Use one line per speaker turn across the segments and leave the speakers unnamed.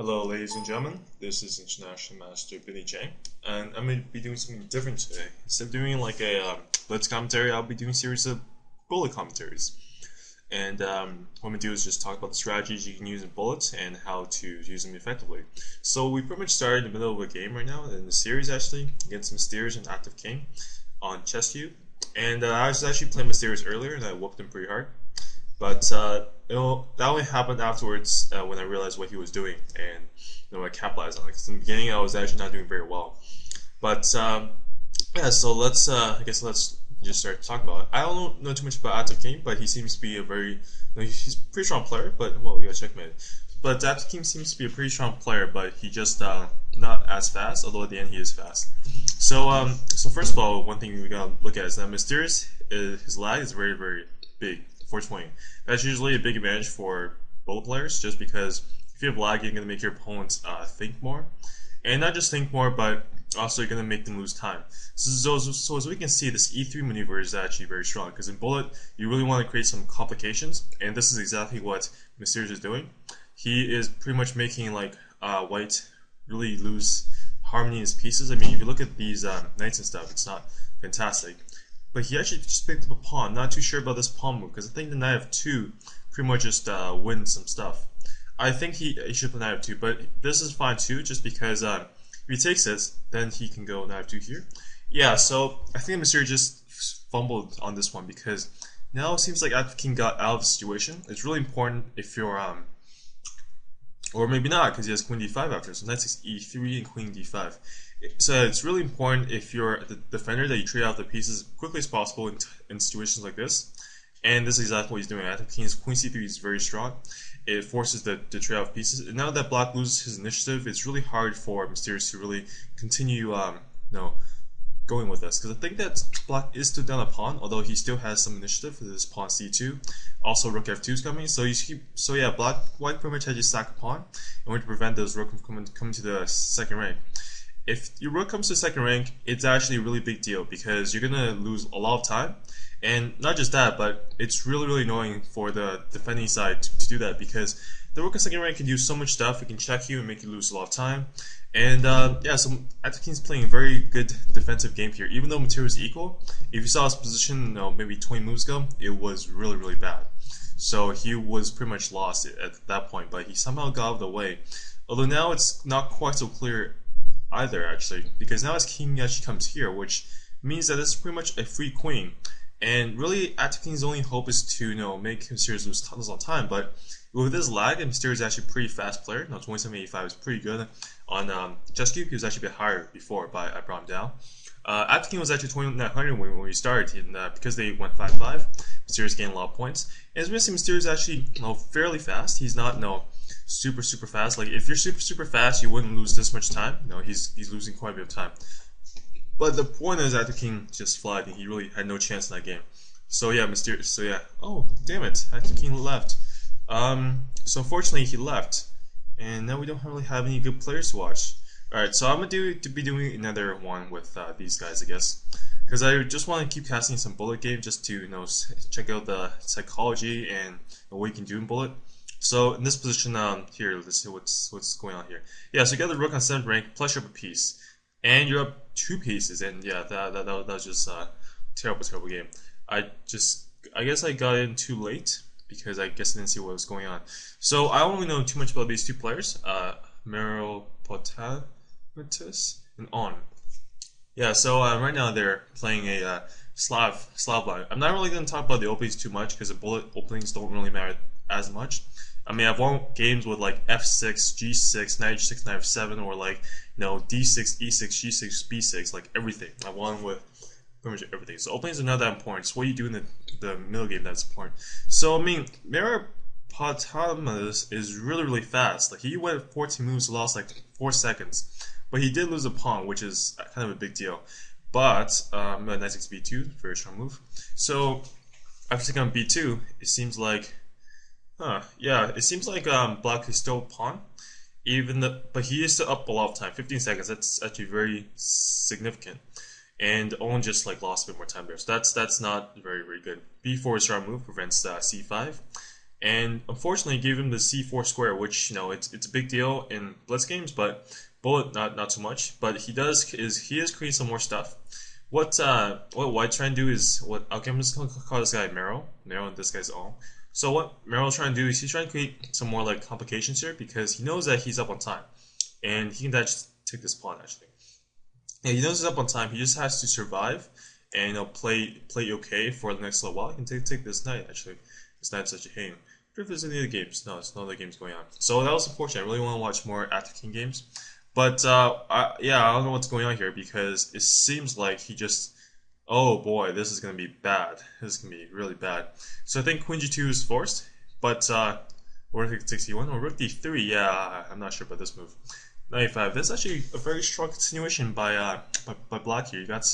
Hello, ladies and gentlemen. This is International Master Billy J, and I'm going to be doing something different today. Instead of doing like a Blitz commentary, I'll be doing a series of bullet commentaries. And what I'm going to do is just talk about the strategies you can use in bullets and how to use them effectively. So we pretty much started in the middle of a game right now, in the series actually, against Mysterious and Active King on Chesscube. And I was actually playing Mysterious earlier, and I whooped him pretty hard. But that only happened afterwards when I realized what he was doing, and I capitalized on it. Because in the beginning, I was actually not doing very well. But yeah, so I guess let's just start talking about it. I don't know too much about Active King, but he seems to be he's a pretty strong player. But well, we got checkmate. But Active King seems to be a pretty strong player, but he just not as fast. Although at the end he is fast. So first of all, one thing we gotta look at is that Mysterious, his lag is very very big. 420. That's usually a big advantage for both players, just because if you have lag, you're going to make your opponents think more. And not just think more, but also you're going to make them lose time. So as we can see, this E3 maneuver is actually very strong, because in bullet, you really want to create some complications, and this is exactly what Mysterious is doing. He is pretty much making like white really lose harmony in his pieces. I mean, if you look at these knights and stuff, it's not fantastic. But he actually just picked up a pawn. Not too sure about this pawn move, because I think the knight f2 pretty much just wins some stuff. I think he should play knight f2, but this is fine too, just because if he takes this, then he can go knight f2 here. Yeah, so I think Monsieur just fumbled on this one, because now it seems like Active King got out of the situation. It's really important if you're or maybe not, because he has queen d5 after, so knight takes e3 and queen d5. So it's really important if you're the defender that you trade out the pieces as quickly as possible in situations like this. And this is exactly what he's doing. Active King's queen c3 is very strong. It forces the trade out pieces. And now that black loses his initiative, it's really hard for Mysterious to really continue going with this. Because I think that black is still down a pawn, although he still has some initiative for this pawn c2. Also rook f2 is coming. So yeah, white pretty much has to sack a pawn in order to prevent those rook from coming to the second rank. If your rook comes to second rank, it's actually a really big deal, because you're gonna lose a lot of time. And not just that, but it's really really annoying for the defending side to do that, because the rook in second rank can do so much stuff. It can check you and make you lose a lot of time. And yeah, so Active King's playing a very good defensive game here. Even though material is equal, if you saw his position, maybe 20 moves ago, it was really really bad. So he was pretty much lost at that point, but he somehow got out of the way. Although now it's not quite so clear either, actually, because now his king actually comes here, which means that this is pretty much a free queen. And really, Active King's only hope is to make Mysterious lose a lot of time. But with this lag, Mysterious is actually a pretty fast player. 2785 is pretty good on Chesscube. He was actually a bit higher before, but I brought him down. Active King was actually 2900 when we started, and because they went 5-5, Mysterious gained a lot of points. And as we see, Mysterious is actually fairly fast. He's not super fast. Like if you're super fast, you wouldn't lose this much time. He's losing quite a bit of time. But the point is, Active King just flagged, and he really had no chance in that game. So yeah, Mysterious. So yeah. Oh damn it! Active King left. So unfortunately he left, and now we don't really have any good players to watch. All right, so I'm gonna be doing another one with these guys, I guess, because I just want to keep casting some bullet game just to check out the psychology and what you can do in bullet. So in this position here, let's see what's going on here. Yeah, so you got the rook on 7th rank, plus you're up a piece, and you're up 2 pieces, and yeah, that was just a terrible game. I guess I got in too late, because I guess I didn't see what was going on. So I don't really know too much about these two players, Meropotamus and On. Yeah, so right now they're playing a Slav line. I'm not really going to talk about the openings too much, because the bullet openings don't really matter as much. I mean, I've won games with like f6, g6, knight h6, knight f7, or like d6, e6, g6, b6, like everything. I won with pretty much everything. So openings are not that important. It's what you do in the middle game that's important. So I mean, Meropotamus is really really fast. Like he went 14 moves, lost like 4 seconds, but he did lose a pawn, which is kind of a big deal. But knight 6 b2, very strong move. So after taking on b2, it seems like. It seems like black is still a pawn, but he is still up a lot of time, 15 seconds. That's actually very significant, and Owen just lost a bit more time there. So that's not very very good. B4 is strong move, prevents c5, and unfortunately gave him the c4 square, which it's a big deal in blitz games, but bullet not too much. But he is creating some more stuff. What White's trying to do is okay, I'm just gonna call this guy Mero, and this guy's all. So what Mero's trying to do is he's trying to create some more like complications here because he knows that he's up on time, and he can actually take this pawn actually. And he knows he's up on time. He just has to survive and play okay for the next little while. He can take this knight actually. This knight's such a game. If there's any other games, no, it's no other games going on. So that was unfortunate. I really want to watch more attacking games, but I don't know what's going on here because it seems like he just. Oh boy, this is gonna be bad. This is gonna be really bad. So I think Queen G2 is forced, but Rook D61 or Rook D3. Yeah, I'm not sure about this move. 95. That's actually a very strong continuation by Black here. You got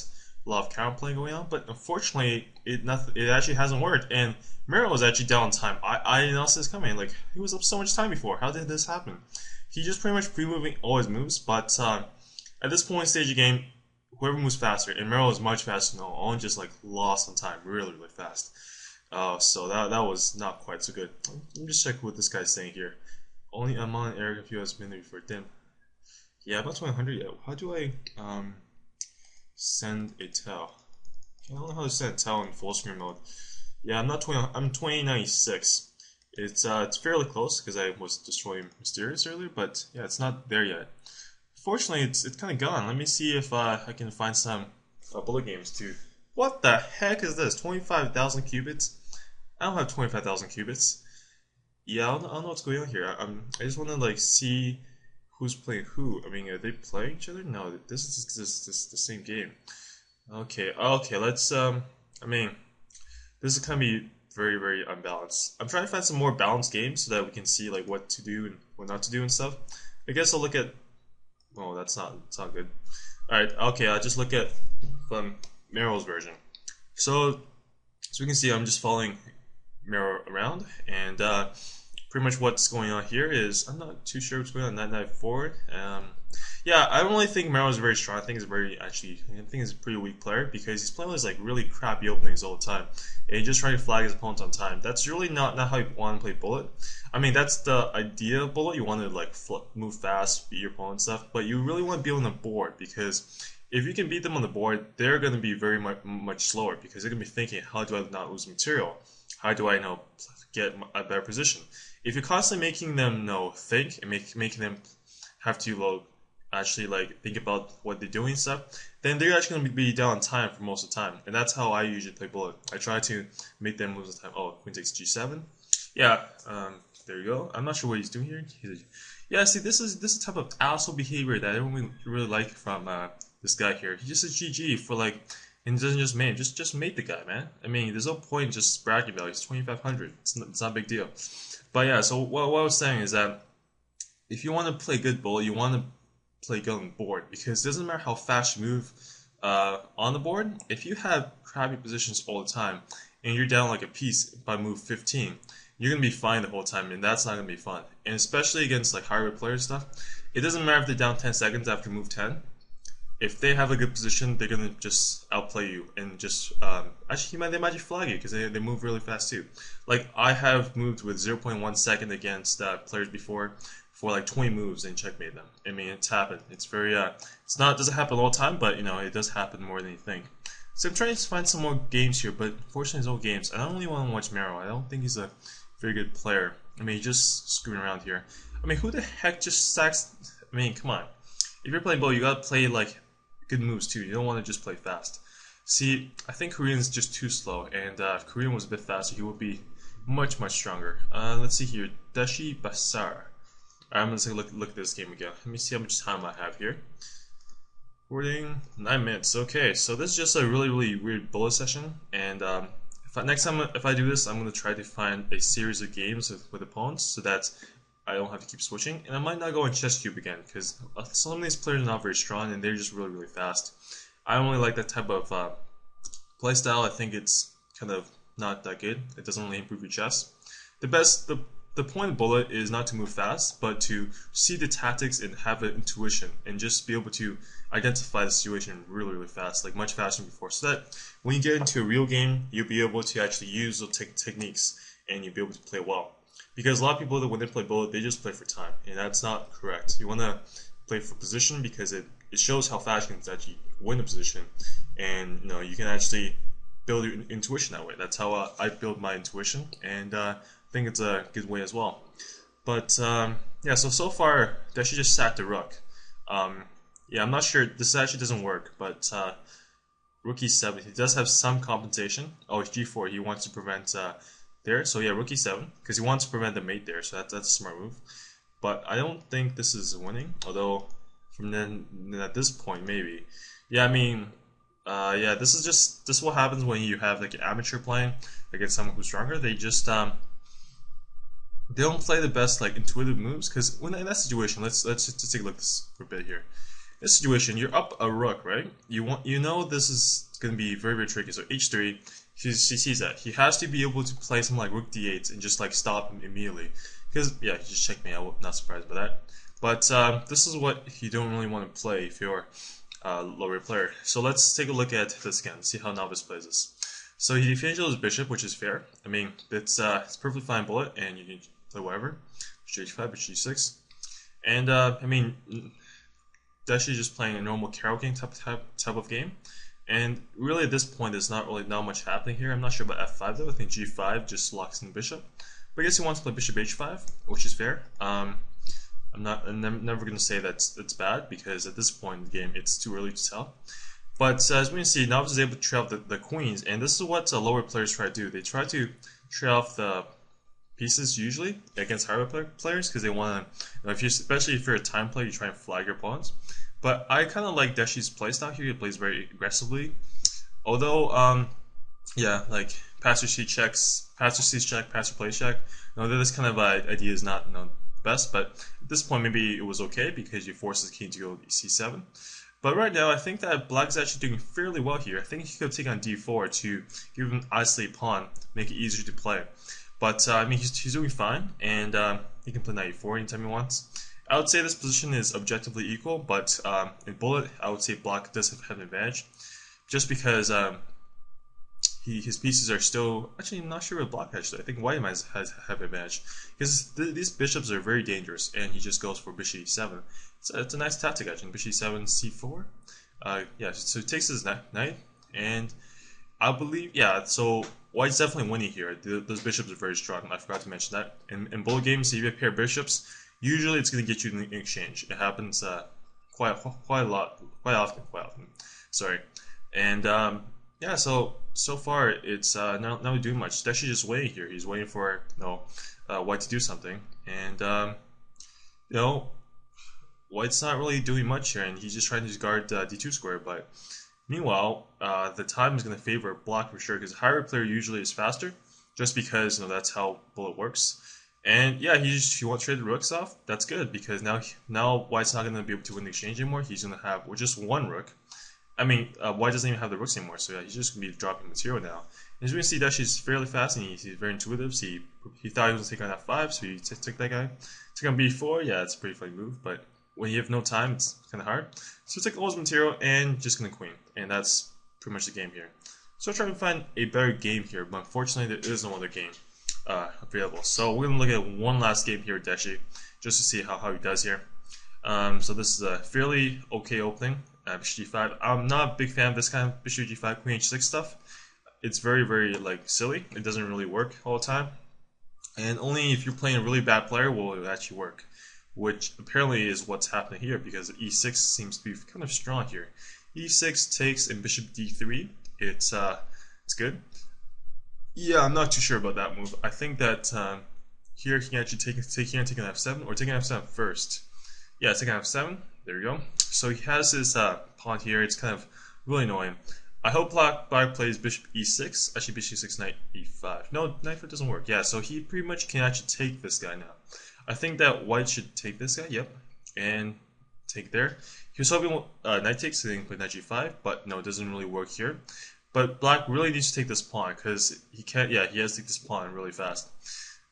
a lot of counterplay going on, but unfortunately, it actually hasn't worked. And Mero was actually down on time. I didn't know this coming. Like he was up so much time before. How did this happen? He just pretty much pre-moving all his moves, but at this point in stage of the game, whoever moves faster, and Mero is much faster. No, Owen just like lost on time, really fast. So that was not quite so good. Let me just check what this guy's saying here. Only I'm on Eric if you has been there before Dim. Yeah, I'm not 100 yet. How do I send a tell? I don't know how to send a tell in full screen mode. Yeah, I'm not 20. I'm 2096. It's fairly close because I was destroying Mysterious earlier, but yeah, it's not there yet. Fortunately, it's kind of gone. Let me see if I can find some bullet games too. What the heck is this? 25,000 qubits? I don't have 25,000 qubits. Yeah, I don't know what's going on here. I just want to like see who's playing who. I mean, are they playing each other? No, this is the same game. Okay, let's I mean, this is gonna be very unbalanced. I'm trying to find some more balanced games so that we can see like what to do and what not to do and stuff. I guess I'll look at. Oh, that's not good. All right, okay, I'll just look at from Mero's version. So we can see I'm just following Mero around, and pretty much what's going on here is I'm not too sure what's going on. Knight forward. Yeah, I don't really think Mero is very strong. I think he's a pretty weak player because he's playing with like really crappy openings all the time, and he's just trying to flag his opponent on time. That's really not how you want to play bullet. I mean, that's the idea of bullet. You want to like move fast, beat your opponent and stuff, but you really want to be on the board because if you can beat them on the board, they're going to be very much slower because they're going to be thinking, how do I not lose material? How do I get a better position? If you're constantly making them think and making them have to actually like think about what they're doing and stuff, then they're actually going to be down on time for most of the time. And that's how I usually play bullet. I try to make them lose the time. Oh, queen takes g7. Yeah, there you go. I'm not sure what he's doing here. Yeah, see, this is the type of asshole behavior that I don't really like from this guy here. He just says GG for like, and he doesn't just mate. Just mate the guy, man. I mean, there's no point in just bragging about it. He's 2,500. It's not a big deal. But yeah, so what I was saying is that if you want to play good bullet, you want to play good on the board because it doesn't matter how fast you move on the board. If you have crappy positions all the time and you're down like a piece by move 15, you're gonna be fine the whole time, and that's not gonna be fun. And especially against like higher players stuff, it doesn't matter if they're down 10 seconds after move 10. If they have a good position, they're gonna just outplay you and just actually they might just flag you because they move really fast too. Like I have moved with 0.1 second against players before for like 20 moves and checkmate them. I mean, it's happened. It's very it doesn't happen all the time, but it does happen more than you think. So I'm trying to find some more games here, but unfortunately it's all games. I don't really want to watch Mero. I don't think he's a very good player. I mean, he's just screwing around here. I mean, who the heck just stacks? I mean, come on. If you're playing Bo, you gotta play like good moves too. You don't want to just play fast. See, I think Korean's just too slow, and if Korean was a bit faster, he would be much stronger. Let's see here, Dashi Basar. I'm gonna take a look at this game again. Let me see how much time I have here. Recording 9 minutes. Okay, so this is just a really weird bullet session, and next time if I do this, I'm gonna try to find a series of games with opponents so that I don't have to keep switching, and I might not go on Chesscube again because some of these players are not very strong and they're just really fast. I don't really like that type of playstyle. I think it's kind of not that good. It doesn't really improve your chess. The point of bullet is not to move fast, but to see the tactics and have an intuition and just be able to identify the situation really fast, like much faster than before, so that when you get into a real game, you'll be able to actually use those techniques and you'll be able to play well. Because a lot of people, when they play bullet, they just play for time, and that's not correct. You want to play for position because it shows how fast you can actually win a position, and you can actually build your intuition that way. That's how I build my intuition, and I think it's a good way as well. But yeah, so far Dashi just sacked the rook. Yeah, I'm not sure. This actually doesn't work, but rook e7. He does have some compensation. Oh, it's g4. He wants to prevent there. So yeah, rook e7 because he wants to prevent the mate there. So that's a smart move. But I don't think this is winning. Although from then at this point maybe. Yeah, I mean, yeah, this is what happens when you have like an amateur playing against someone who's stronger. They just they don't play the best like intuitive moves because when in that situation, let's just take a look this for a bit here. This situation, you're up a rook, right? You know this is gonna be very very tricky. So h3, he sees that he has to be able to play something like rook d8 and just like stop him immediately. Because yeah, he just checked me. I'm not surprised by that. But this is what you don't really want to play if you're a lower player. So let's take a look at this again. See how novice plays this. So he defends his bishop, which is fair. I mean, it's perfectly fine bullet, and you can play whatever. Bishop h5, bishop g6, and I mean. Dashi just playing a normal carol game type of game, and really at this point there's not much happening here. I'm not sure about f5 though. I think g5 just locks in the bishop, but I guess he wants to play bishop h5, which is fair. I'm never going to say that's bad because at this point in the game it's too early to tell. But as we can see, Novice is able to trade off the queens, and this is what lower players try to do. They try to trade off the pieces usually against higher players because they want to, especially if you're a time player, you try and flag your pawns. But I kind of like Dashi's playstyle here. He plays very aggressively, although yeah, like pastor c checks, pastor c check, pastor plays check. This kind of idea is not the best, but at this point maybe it was okay because you force his king to go c7. But right now I think that Black is actually doing fairly well here. I think he could take on d4 to give him an isolated pawn, make it easier to play. But I mean, he's doing fine, and he can play knight e4 anytime he wants. I would say this position is objectively equal, but in bullet, I would say Black does have an advantage, just because his pieces are still. Actually, I'm not sure with Black. Actually, I think White has an advantage because these bishops are very dangerous, and he just goes for bishop e7. It's a nice tactic actually. Bishop e7, c4. Yeah, so he takes his knight, and I believe So White's definitely winning here. Those bishops are very strong. I forgot to mention that. In bullet games, if you have a pair of bishops, usually it's going to get you in exchange. It happens quite often. Sorry. And yeah, so far it's not really doing much. It's actually just waiting here. He's waiting for White to do something, and White's not really doing much here, and he's just trying to guard d2 square, but. Meanwhile, the time is going to favor Black for sure because higher player usually is faster, just because that's how bullet works. And yeah, he won't trade the rooks off. That's good because now White's not going to be able to win the exchange anymore. He's going to have just one rook. I mean, White doesn't even have the rooks anymore, so yeah, he's just going to be dropping material now. As we can see, Dashi's fairly fast and he's very intuitive. So he thought he was going to take on f5, so he took that guy. Took on b4. Yeah, it's a pretty funny move, but when you have no time, it's kind of hard. So take all his material and just gonna queen, and that's pretty much the game here. So I'm trying to find a better game here, but unfortunately there is no other game available. So we're gonna look at one last game here with Dashi, just to see how he does here. So this is a fairly okay opening. Bishop g5. I'm not a big fan of this kind of bishop g5, queen h6 stuff. It's very like silly. It doesn't really work all the time, and only if you're playing a really bad player will it actually work. Which apparently is what's happening here because e6 seems to be kind of strong here. e6 takes and bishop d3. It's good. Yeah, I'm not too sure about that move. I think that here he can actually take an f7 or take an f7 first. Yeah, take an f7. There you go. So he has his pawn here. It's kind of really annoying. I hope Black plays bishop e6. Actually, bishop e6, knight e5. No, knight e5 doesn't work. Yeah, so he pretty much can actually take this guy now. I think that White should take this guy, yep, and take there. He was hoping knight takes, so he can play knight g5, but no, it doesn't really work here. But Black really needs to take this pawn because he can't. Yeah, he has to take this pawn really fast.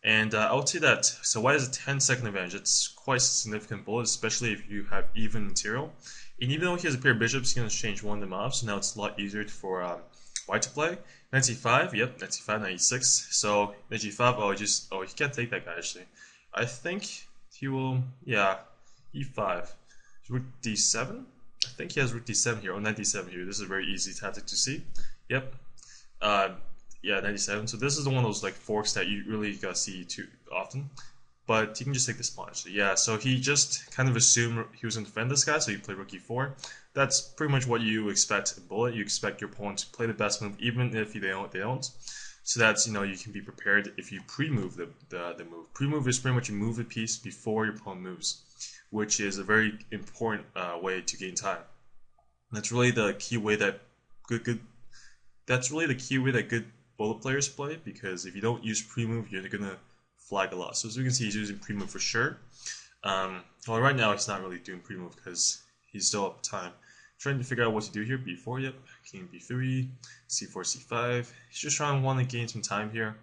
And I would say that so White has a 10-second advantage. It's quite a significant bullet, especially if you have even material. And even though he has a pair of bishops, he can exchange one of them off. So now it's a lot easier for white to play. Knight c5, yep, knight c5, knight e6. So knight g5, he can't take that guy actually. I think he will, yeah, e5. Rook d7? I think he has rook d7 here, or knight d7 here. This is a very easy tactic to see. Yep. Yeah, 97. So this is one of those like forks that you really gotta see too often. But you can just take this pawn actually. Yeah, so he just kind of assumed he was gonna defend this guy, so he played rook e4. That's pretty much what you expect in bullet. You expect your opponent to play the best move, even if they don't. So that's, you can be prepared if you pre-move the move. Pre-move is pretty much you move a piece before your opponent moves, which is a very important way to gain time. That's really the key way that good bullet players play, because if you don't use pre-move, you're gonna flag a lot. So as we can see, he's using pre-move for sure. Well, right now he's not really doing pre-move because he's still up time. Trying to figure out what to do here. b4, yep. King b3, c4, c5. He's just trying to want to gain some time here,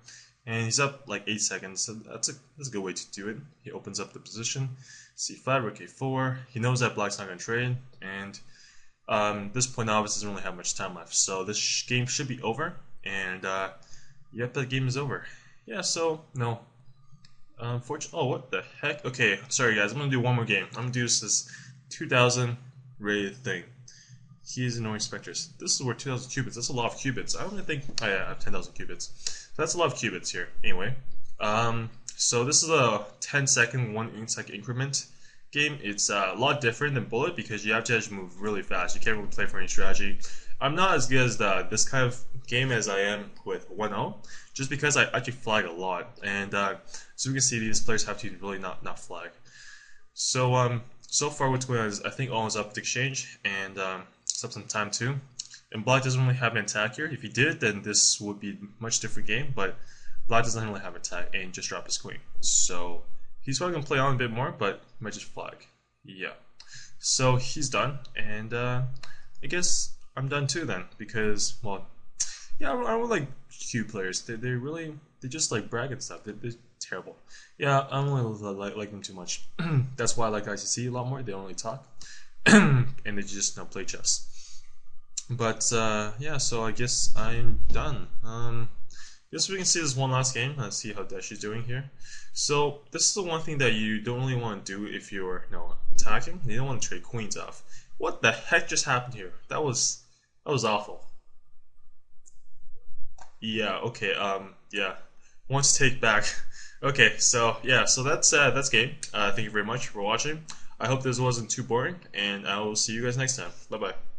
and he's up like 8 seconds. So that's a good way to do it. He opens up the position. c5, rook a4. He knows that black's not gonna trade, and this point obviously doesn't really have much time left. So this game should be over, and yep, that game is over. Yeah. So no. Unfortunately, oh, what the heck? Okay, sorry guys, I'm gonna do one more game. I'm gonna do this 2000 rated thing. He's annoying specters. This is worth 2,000 cubits. That's a lot of cubits. I don't even think. Oh yeah, I have 10,000 cubits. So that's a lot of cubits here. Anyway, so this is a 10-second, 1 second increment game. It's a lot different than bullet because you have to actually move really fast. You can't really play for any strategy. I'm not as good as this kind of game as I am with 1-0, just because I actually flag a lot, and so we can see these players have to really not flag. So so far what's going on is I think all is up with exchange, and it's up some time too. And black doesn't really have an attack here. If he did, then this would be a much different game, but black doesn't really have an attack and just drop his queen. So he's probably gonna play on a bit more, but he might just flag. Yeah. So he's done, and I guess I'm done too then, because, well, yeah, I don't like cube players. They just like brag and stuff. They're terrible. Yeah, I don't really like them too much. That's why I like ICC a lot more. They don't really talk, and they just play chess. But yeah, so I guess I'm done. Yes, we can see this one last game. Let's see how Dash is doing here. So this is the one thing that you don't really want to do if you're attacking. You don't want to trade queens off. What the heck just happened here? That was awful. Yeah. Okay. Yeah. Want to take back. Okay. So yeah. So that's game. Thank you very much for watching. I hope this wasn't too boring, and I will see you guys next time. Bye bye.